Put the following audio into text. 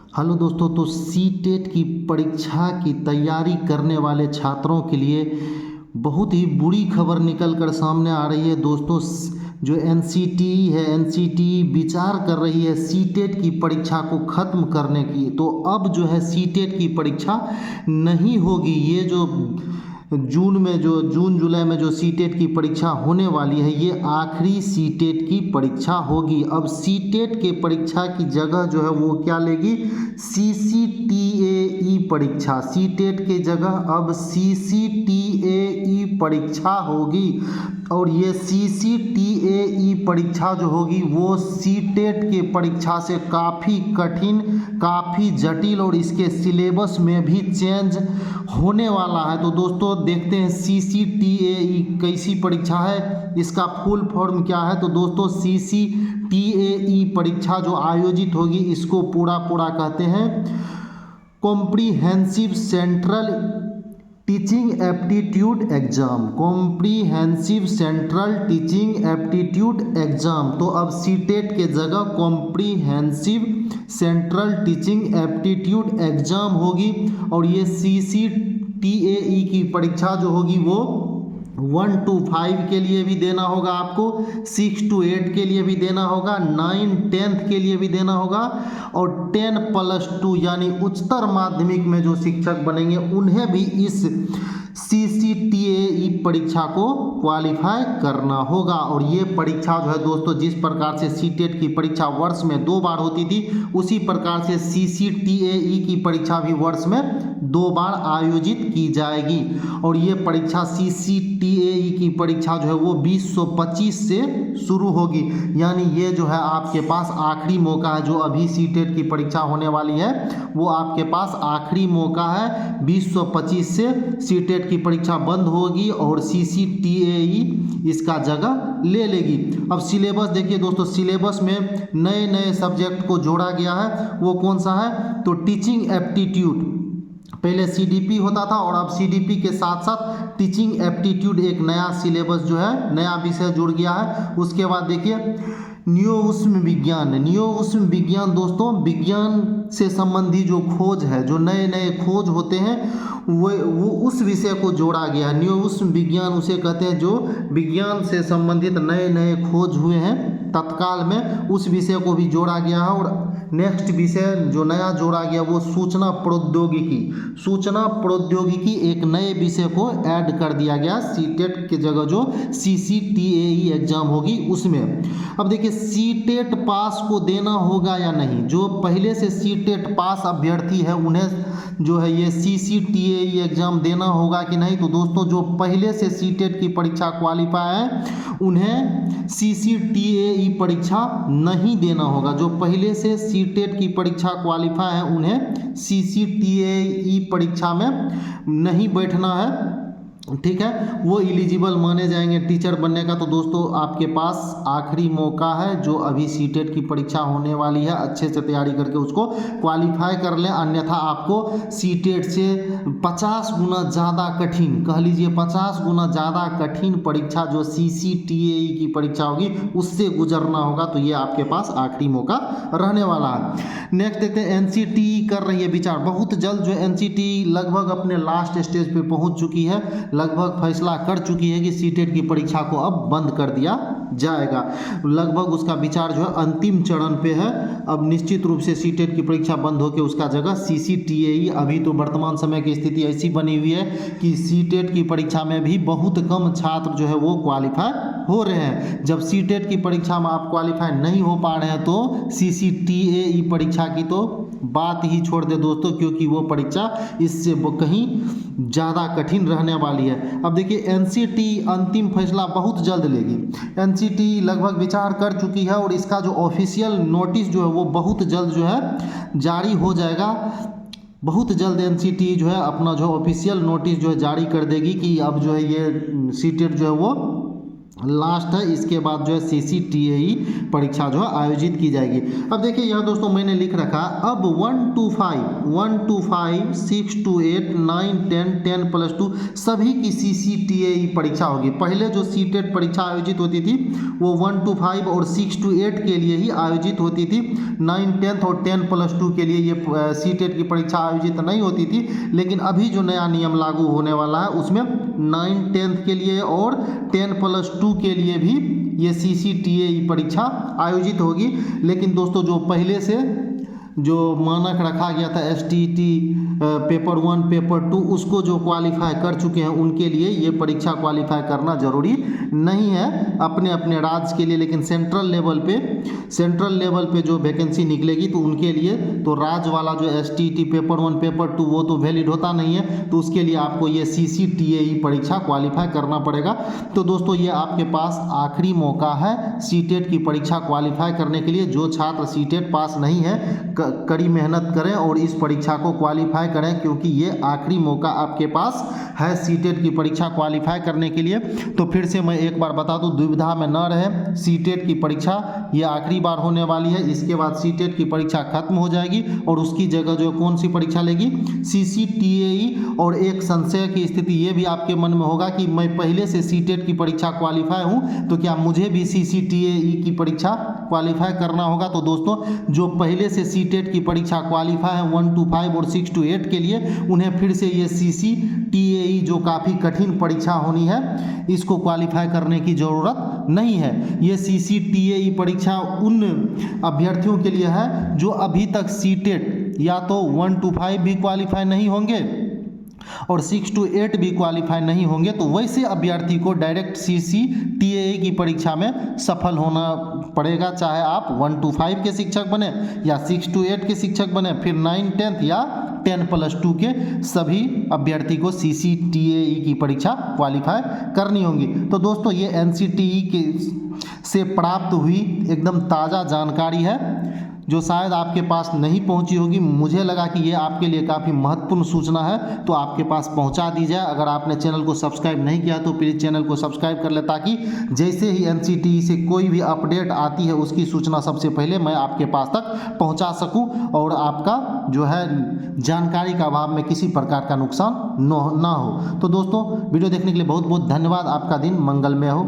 Hello दोस्तों, तो CTET की परीक्षा की तैयारी करने वाले छात्रों के लिए बहुत ही बुरी खबर निकल कर सामने आ रही है दोस्तों। जो एनसीटी है, एनसीटी विचार कर रही है सीटेट की परीक्षा को ख़त्म करने की। तो अब जो है सीटेट की परीक्षा नहीं होगी। ये जो जून जुलाई में जो सीटेट की परीक्षा होने वाली है, ये आखिरी सीटेट की परीक्षा होगी। अब सीटेट के परीक्षा की जगह जो है वो क्या लेगी, सीसीटीएई परीक्षा। सीटेट के जगह अब सीसीटीएई परीक्षा होगी। और ये सीसीटीएई परीक्षा जो होगी वो सीटेट के परीक्षा से काफ़ी कठिन, काफ़ी जटिल और इसके सिलेबस में भी चेंज होने वाला है। तो दोस्तों देखते हैं सीसीटीएई कैसी परीक्षा है, इसका फुल फॉर्म क्या है। तो दोस्तों सीसीटीएई परीक्षा जो आयोजित होगी इसको पूरा कहते हैं comprehensive central teaching aptitude exam. Comprehensive central teaching aptitude exam. तो अब सीटेट के जगह comprehensive central teaching aptitude exam होगी। और ये सीसीटीएई की परीक्षा जो होगी वो 1 to 5 के लिए भी देना होगा आपको, 6 to 8 के लिए भी देना होगा, 9 10th के लिए भी देना होगा, और 10+2 यानी उच्चतर माध्यमिक में जो शिक्षक बनेंगे उन्हें भी इस सीसीटीएई परीक्षा को क्वालिफाई करना होगा। और ये परीक्षा जो है दोस्तों, जिस प्रकार से सीटेट की परीक्षा वर्ष में 2 बार होती थी, उसी प्रकार से सीसीटीएई की परीक्षा भी वर्ष में 2 बार आयोजित की जाएगी। और ये परीक्षा सीसीटीएई की परीक्षा जो है वो 2025 से शुरू होगी। यानी ये जो है आपके पास आखिरी मौका है। जो अभी सीटेट की परीक्षा होने वाली है वो आपके पास आखिरी मौका है। 2025 से सीटेट की परीक्षा बंद होगी और सीसीटीएई इसका जगह ले लेगी। अब सिलेबस देखिए दोस्तों, सिलेबस में नए नए सब्जेक्ट को जोड़ा गया है। वो कौन सा है, तो टीचिंग एप्टीट्यूड। पहले सीडीपी होता था और अब सीडीपी के साथ साथ टीचिंग एप्टीट्यूड एक नया सिलेबस जो है, नया विषय जुड़ गया है। उसके बाद देखिए नियो उष्म विज्ञान। नियो उष्म विज्ञान दोस्तों, विज्ञान से संबंधी जो खोज है, जो नए नए खोज होते हैं वो उस विषय को जोड़ा गया। नियो उष्म विज्ञान उसे कहते हैं जो विज्ञान से संबंधित नए नए खोज हुए हैं तत्काल में, उस विषय को भी जोड़ा गया है। और नेक्स्ट विषय जो नया जोड़ा गया वो सूचना प्रौद्योगिकी। सूचना प्रौद्योगिकी एक नए विषय को ऐड कर दिया गया सीटेट के जगह जो सीसीटीएई एग्जाम होगी उसमें। अब देखिए सीटेट पास को देना होगा या नहीं। जो पहले से सीटेट पास अभ्यर्थी है उन्हें जो है ये सीसीटीएई एग्जाम देना होगा कि नहीं। तो दोस्तों जो पहले से सीटेट की परीक्षा क्वालिफाई है उन्हें सीसीटीएई परीक्षा नहीं देना होगा। जो पहले से सीटेट की परीक्षा क्वालिफाई है उन्हें सीसीटीएई परीक्षा में नहीं बैठना है, ठीक है, वो एलिजिबल माने जाएंगे टीचर बनने का। तो दोस्तों आपके पास आखिरी मौका है। जो अभी सीटेट की परीक्षा होने वाली है अच्छे से तैयारी करके उसको क्वालिफाई कर लें, अन्यथा आपको सीटेट से 50 गुना ज़्यादा कठिन, कह लीजिए 50 गुना ज़्यादा कठिन परीक्षा जो सीसीटीएई की परीक्षा होगी उससे गुजरना होगा। तो ये आपके पास आखिरी मौका रहने वाला है। नेक्स्ट देखते हैं एनसीटी कर रही है विचार। बहुत जल्द जो एनसीटी लगभग अपने लास्ट स्टेज पे पहुंच चुकी है, लगभग फैसला कर चुकी है कि सीटेट की परीक्षा को अब बंद कर दिया जाएगा। लगभग उसका विचार जो है अंतिम चरण पे है। अब निश्चित रूप से सीटेट की परीक्षा बंद होकर उसका जगह सीसीटीएई। अभी तो वर्तमान समय की स्थिति ऐसी बनी हुई है कि सीटेट की परीक्षा में भी बहुत कम छात्र जो है वो क्वालिफाई हो रहे हैं। जब सीटेट की परीक्षा में आप क्वालिफाई नहीं हो पा रहे हैं तो सीसीटीएई परीक्षा की तो बात ही छोड़ दे दोस्तों, क्योंकि वो परीक्षा इससे कहीं ज़्यादा कठिन रहने वाली है। अब देखिए एनसीटी अंतिम फैसला बहुत जल्द लेगी। एनसीटी लगभग विचार कर चुकी है और इसका जो ऑफिशियल नोटिस जो है वो बहुत जल्द जो है जारी हो जाएगा। बहुत जल्द एनसीटी जो है अपना जो ऑफिशियल नोटिस जो है जारी कर देगी कि अब जो है ये सीटेट जो है वो लास्ट है, इसके बाद जो है CCTAE परीक्षा जो है आयोजित की जाएगी। अब देखिए यहाँ दोस्तों मैंने लिख रखा, अब 1 to 5, 6 to 8, 9, 10, 10+2 सभी की CCTAE परीक्षा होगी। पहले जो सीटेट परीक्षा आयोजित होती थी वो 1 to 5 और 6 to 8 के लिए ही आयोजित होती थी। 9, 10 और 10+2 के लिए ये सीटेट की परीक्षा आयोजित नहीं होती थी। लेकिन अभी जो नया नियम लागू होने वाला है उसमें 9, 10 के लिए और 10+2 के लिए भी ये CCTAE परीक्षा आयोजित होगी। लेकिन दोस्तों जो पहले से जो मानक रखा गया था STET पेपर 1 पेपर 2 उसको जो क्वालिफाई कर चुके हैं उनके लिए ये परीक्षा क्वालिफाई करना ज़रूरी नहीं है अपने अपने राज्य के लिए। लेकिन सेंट्रल लेवल पे जो वैकेंसी निकलेगी तो उनके लिए तो राज्य वाला जो STET पेपर 1 पेपर 2 वो तो वैलिड होता नहीं है, तो उसके लिए आपको ये CCTAE परीक्षा क्वालिफाई करना पड़ेगा। तो दोस्तों ये आपके पास आखिरी मौका है सीटेट की परीक्षा क्वालिफाई करने के लिए। जो छात्र सीटेट पास नहीं है कड़ी मेहनत करें और इस परीक्षा को क्वालिफाई करें, क्योंकि ये आखिरी मौका आपके पास है सीटेट की परीक्षा क्वालिफाई करने के लिए। तो फिर से मैं एक बार बता दूं, दुविधा में न रहे, सीटेट की परीक्षा ये आखिरी बार होने वाली है। इसके बाद सीटेट की परीक्षा खत्म हो जाएगी और उसकी जगह जो कौन सी परीक्षा लेगी, CCTAE। और एक संशय की स्थिति ये भी आपके मन में होगा कि मैं पहले से सीटेट की परीक्षा क्वालिफाई हूँ तो क्या मुझे भी CCTAE की परीक्षा क्वालिफाई करना होगा। तो दोस्तों जो पहले से सीटेट की परीक्षा क्वालिफाई है 1 to 5 और 6 to 8 के लिए, उन्हें फिर से ये CCTAE जो काफ़ी कठिन परीक्षा होनी है इसको क्वालिफाई करने की ज़रूरत नहीं है। ये CCTAE परीक्षा उन अभ्यर्थियों के लिए है जो अभी तक सीटेट या तो 1 to 5 भी क्वालिफाई नहीं होंगे और 6 to 8 भी क्वालिफाई नहीं होंगे। तो वैसे अभ्यर्थी को डायरेक्ट CCTAE की परीक्षा में सफल होना पड़ेगा, चाहे आप 1 to 5 के शिक्षक बने या 6 to 8 के शिक्षक बने, फिर 9, 10 या 10+2 के सभी अभ्यर्थी को CCTAE की परीक्षा क्वालिफाई करनी होगी। तो दोस्तों ये NCTE के से प्राप्त हुई एकदम ताज़ा जानकारी है जो शायद आपके पास नहीं पहुंची होगी। मुझे लगा कि ये आपके लिए काफ़ी महत्वपूर्ण सूचना है तो आपके पास पहुंचा दी जाए। अगर आपने चैनल को सब्सक्राइब नहीं किया तो प्लीज़ चैनल को सब्सक्राइब कर ले, ताकि जैसे ही NCTE से कोई भी अपडेट आती है उसकी सूचना सबसे पहले मैं आपके पास तक पहुंचा सकूं और आपका जो है जानकारी का अभाव में किसी प्रकार का नुकसान ना हो। तो दोस्तों वीडियो देखने के लिए बहुत बहुत धन्यवाद। आपका दिन मंगलमय हो।